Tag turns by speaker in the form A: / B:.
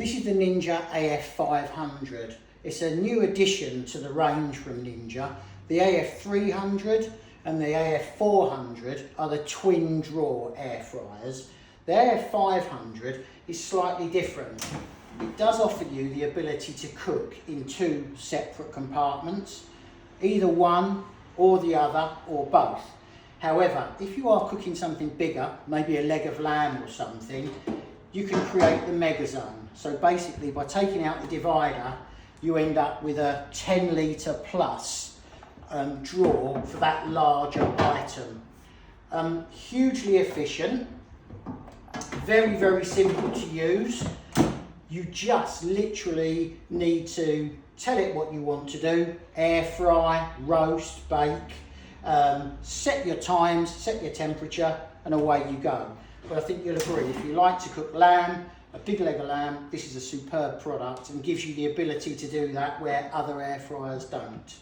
A: This is the Ninja AF500. It's a new addition to the range from Ninja. The AF300 and the AF400 are the twin drawer air fryers. The AF500 is slightly different. It does offer you the ability to cook in two separate compartments, either one or the other or both. However, if you are cooking something bigger, maybe a leg of lamb or something, you can create the mega zone. So basically, by taking out the divider, you end up with a 10 litre plus drawer for that larger item. Hugely efficient, very, very simple to use. You just literally need to tell it what you want to do: air fry, roast, bake, set your times, set your temperature, and away you go. But I think you'll agree, if you like to cook lamb, a big leg of lamb, this is a superb product and gives you the ability to do that where other air fryers don't.